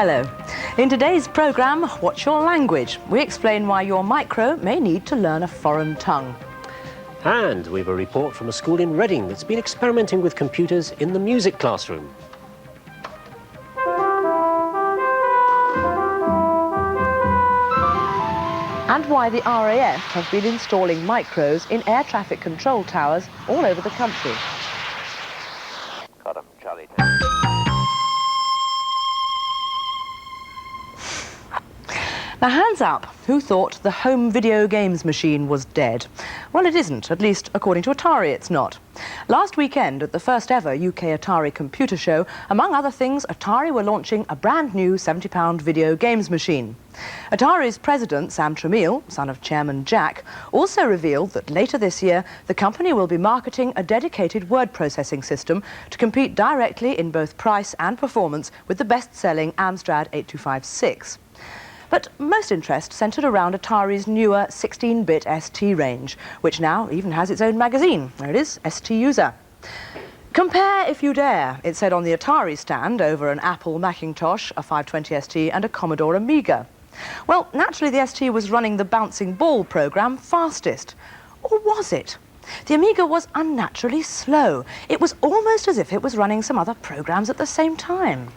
Hello. In today's programme, What's Your Language? We explain why your micro may need to learn a foreign tongue. And we have a report from a school in Reading that's been experimenting with computers in the music classroom. And why the RAF have been installing micros in air traffic control towers all over the country. Got him, Charlie. Now, hands up, who thought the home video games machine was dead? Well, it isn't, at least according to Atari it's not. Last weekend at the first ever UK Atari Computer Show, among other things, Atari were launching a brand new £70 video games machine. Atari's president, Sam Tramiel, son of Chairman Jack, also revealed that later this year the company will be marketing a dedicated word processing system to compete directly in both price and performance with the best-selling Amstrad 8256. But most interest centred around Atari's newer 16-bit ST range, which now even has its own magazine. There it is, ST User. Compare if you dare, it said on the Atari stand over an Apple Macintosh, a 520 ST and a Commodore Amiga. Well, naturally the ST was running the bouncing ball programme fastest. Or was it? The Amiga was unnaturally slow. It was almost as if it was running some other programmes at the same time.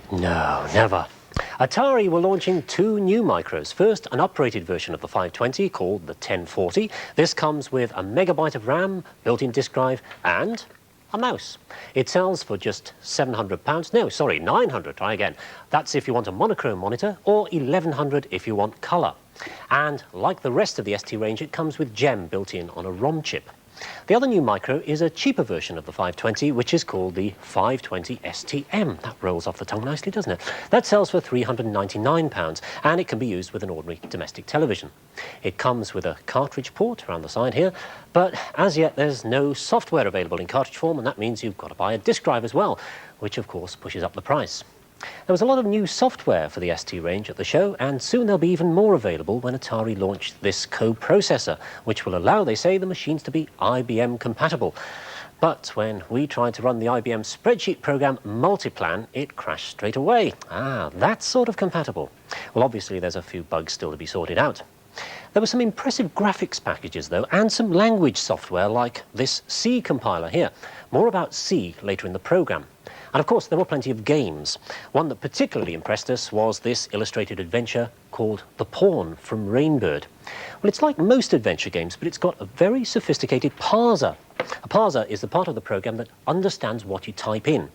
No, never. Atari were launching two new micros. First, an uprated version of the 520 called the 1040. This comes with a megabyte of RAM, built-in disk drive, and a mouse. It sells for just £700. No, sorry, 900. Try again. That's if you want a monochrome monitor, or 1100 if you want colour. And like the rest of the ST range, it comes with GEM built in on a ROM chip. The other new micro is a cheaper version of the 520, which is called the 520 STM. That rolls off the tongue nicely, doesn't it? That sells for £399, and it can be used with an ordinary domestic television. It comes with a cartridge port around the side here, but as yet there's no software available in cartridge form, and that means you've got to buy a disk drive as well, which of course pushes up the price. There was a lot of new software for the ST range at the show, and soon there'll be even more available when Atari launched this co-processor, which will allow, they say, the machines to be IBM compatible. But when we tried to run the IBM spreadsheet program Multiplan, it crashed straight away. Ah, that's sort of compatible. Well, obviously there's a few bugs still to be sorted out. There were some impressive graphics packages, though, and some language software like this C compiler here. More about C later in the program. And of course, there were plenty of games. One that particularly impressed us was this illustrated adventure called The Pawn from Rainbird. Well, it's like most adventure games, but it's got a very sophisticated parser. A parser is the part of the program that understands what you type in.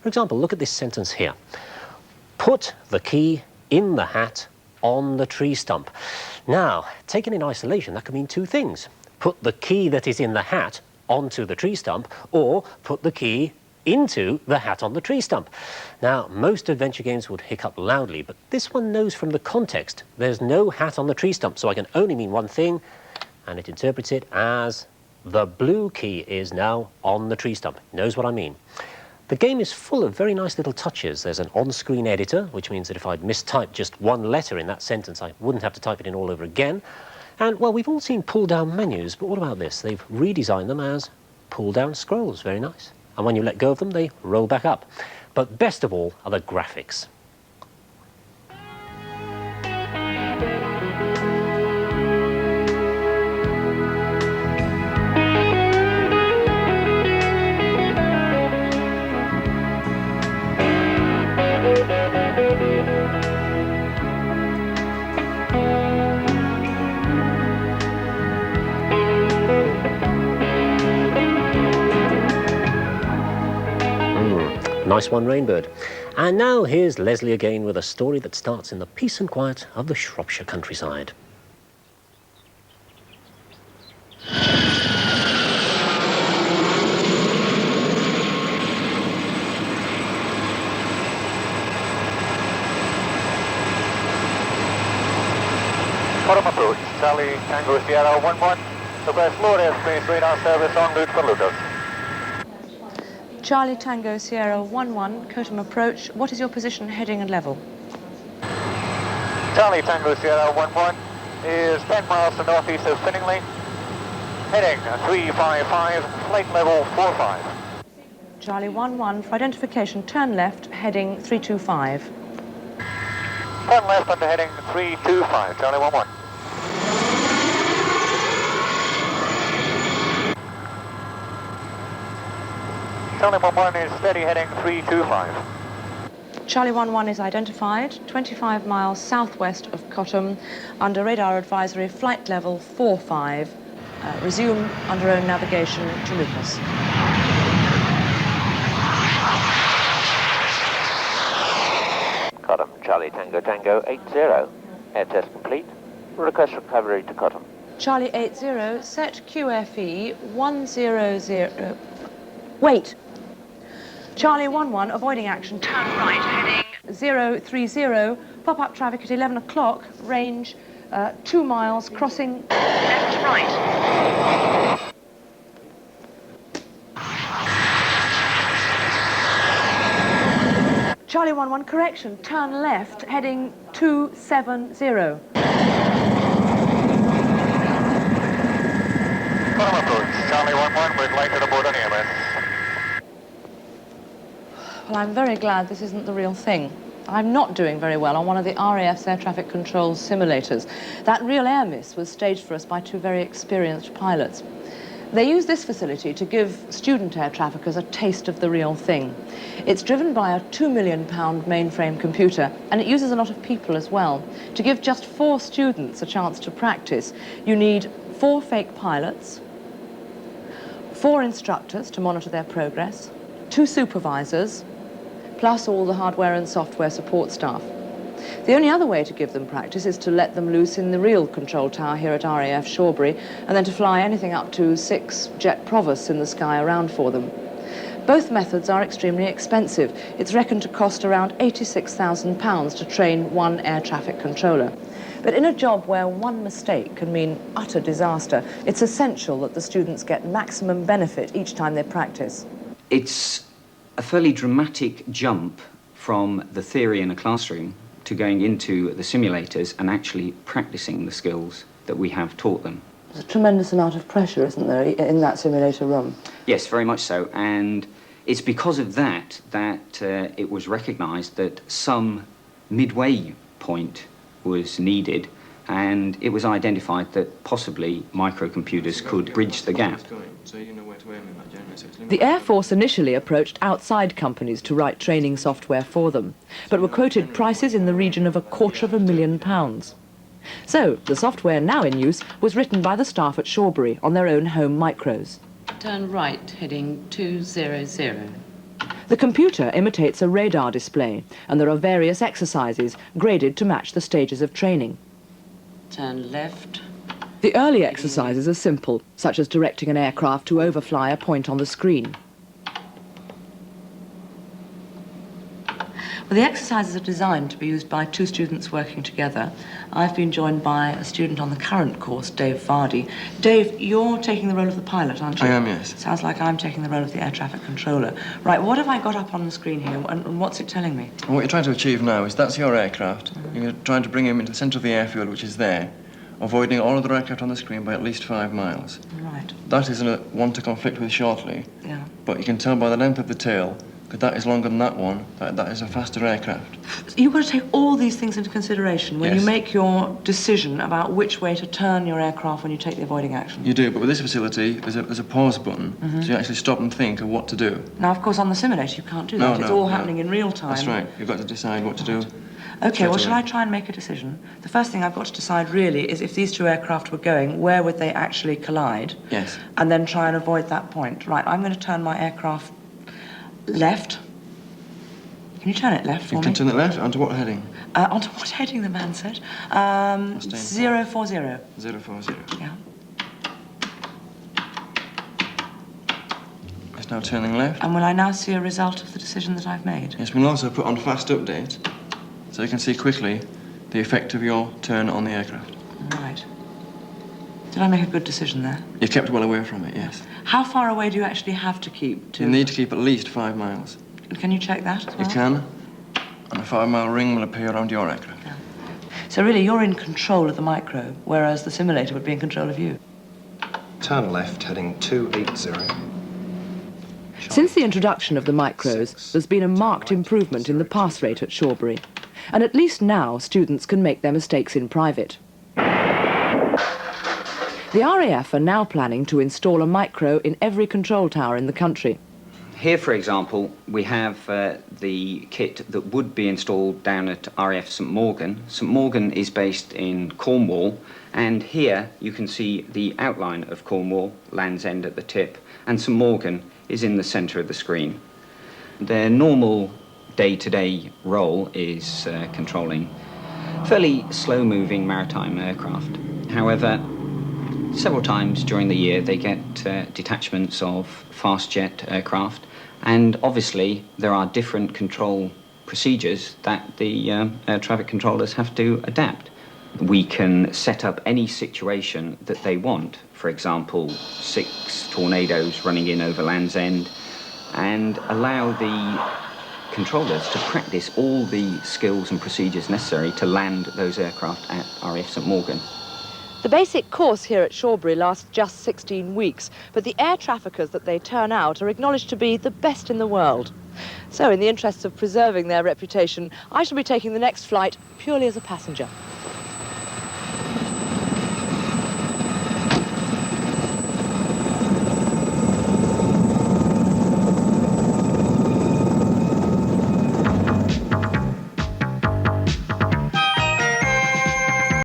For example, look at this sentence here. Put the key in the hat on the tree stump. Now, taken in isolation, that could mean two things. Put the key that is in the hat onto the tree stump, or put the key into the hat on the tree stump. Now, most adventure games would hiccup loudly, but this one knows from the context there's no hat on the tree stump, so I can only mean one thing, and it interprets it as the blue key is now on the tree stump. It knows what I mean. The game is full of very nice little touches. There's an on-screen editor, which means that if I'd mistyped just one letter in that sentence, I wouldn't have to type it in all over again. And, well, we've all seen pull-down menus, but what about this? They've redesigned them as pull-down scrolls. Very nice. And when you let go of them, they roll back up. But best of all are the graphics. Nice one, Rainbird. And now here's Leslie again with a story that starts in the peace and quiet of the Shropshire countryside. Bottom approach, Charlie Tango Sierra 11. Request low airspace radar service en route for Lucas. Charlie Tango Sierra 11, Cotham approach. What is your position, heading and level? Charlie Tango Sierra 11 is 10 miles to northeast of Finningley. Heading 355, flight level 45. Charlie 11, for identification, turn left, heading 325. Turn left under heading 325, Charlie 11. Charlie 11 is steady heading 325. Charlie 11 is identified 25 miles southwest of Cottam under radar advisory flight level 45. Resume under own navigation to Lucas. Cottam, Charlie Tango Tango 80. Air test complete. Request recovery to Cottam. Charlie 80, set QFE 100... Wait! Charlie 11, avoiding action, turn right, heading 030, pop-up traffic at 11 o'clock, range 2 miles, crossing left right. Charlie 11, correction, turn left, heading 270. Cottam approach, Charlie 11, we'd like you to board on EMS. Well, I'm very glad this isn't the real thing. I'm not doing very well on one of the RAF's air traffic control simulators. That real air miss was staged for us by 2 very experienced pilots. They use this facility to give student air traffickers a taste of the real thing. It's driven by a £2 million mainframe computer, and it uses a lot of people as well. To give just 4 students a chance to practice, you need 4 fake pilots, 4 instructors to monitor their progress, 2 supervisors, plus all the hardware and software support staff. The only other way to give them practice is to let them loose in the real control tower here at RAF Shawbury, and then to fly anything up to 6 jet provosts in the sky around for them. Both methods are extremely expensive. It's reckoned to cost around £86,000 to train 1 air traffic controller. But in a job where 1 mistake can mean utter disaster, it's essential that the students get maximum benefit each time they practice. It's a fairly dramatic jump from the theory in a classroom to going into the simulators and actually practicing the skills that we have taught them. There's a tremendous amount of pressure, isn't there, in that simulator room? Yes, very much so. And it's because of that that it was recognised that some midway point was needed, and it was identified that possibly microcomputers could bridge the gap. The Air Force initially approached outside companies to write training software for them, but were quoted prices in the region of £250,000. So, the software now in use was written by the staff at Shawbury on their own home micros. Turn right, heading 200. The computer imitates a radar display, and there are various exercises graded to match the stages of training. Turn left. The early exercises are simple, such as directing an aircraft to overfly a point on the screen. Well, the exercises are designed to be used by 2 students working together. I've been joined by a student on the current course, Dave Vardy. Dave, you're taking the role of the pilot, aren't you? I am, yes. Sounds like I'm taking the role of the air traffic controller. Right, what have I got up on the screen here, and what's it telling me? And what you're trying to achieve now is that's your aircraft. You're trying to bring him into the centre of the airfield, which is there, avoiding all other aircraft on the screen by at least 5 miles. Right. That is one to conflict with shortly, Yeah. but you can tell by the length of the tail, because that is longer than that one, that is a faster aircraft. You've got to take all these things into consideration when Yes. you make your decision about which way to turn your aircraft when you take the avoiding action. You do, but with this facility, there's a pause button, so you actually stop and think of what to do. Now, of course, on the simulator, you can't do No, that. It's no, all no. happening in real time. That's right. You've got to decide what to do. OK, well, straight shall away. I try and make a decision? The first thing I've got to decide, really, is if these 2 aircraft were going, where would they actually collide? Yes. And then try and avoid that point. Right, I'm going to turn my aircraft left. Can you turn it left for You me? can turn it left. Onto what heading? Onto what heading, the man said? 040. 040. Yeah. It's now turning left. And will I now see a result of the decision that I've made? Yes, we'll also put on fast update, so you can see quickly the effect of your turn on the aircraft. Right. Did I make a good decision there? You kept well away from it, yes. How far away do you actually have to keep to... You need to keep at least 5 miles. Can you check that as well? You can, and a 5-mile ring will appear around your aircraft. Yeah. So really, you're in control of the micro, whereas the simulator would be in control of you. Turn left, heading 280. Since the introduction of the micros, there's been a marked improvement in the pass rate at Shawbury. and at least now students can make their mistakes in private. The RAF are now planning to install a micro in every control tower in the country. Here, for example, we have the kit that would be installed down at RAF St Morgan. St Morgan is based in Cornwall, and here you can see the outline of Cornwall, Land's End at the tip, and St Morgan is in the centre of the screen. Their normal day-to-day role is controlling fairly slow-moving maritime aircraft. However, several times during the year they get detachments of fast jet aircraft, and obviously there are different control procedures that the air traffic controllers have to adapt. We can set up any situation that they want, for example 6 tornadoes running in over Land's End, and allow the controllers to practice all the skills and procedures necessary to land those aircraft at RAF St Morgan. The basic course here at Shawbury lasts just 16 weeks, but the air traffickers that they turn out are acknowledged to be the best in the world. So in the interests of preserving their reputation, I shall be taking the next flight purely as a passenger.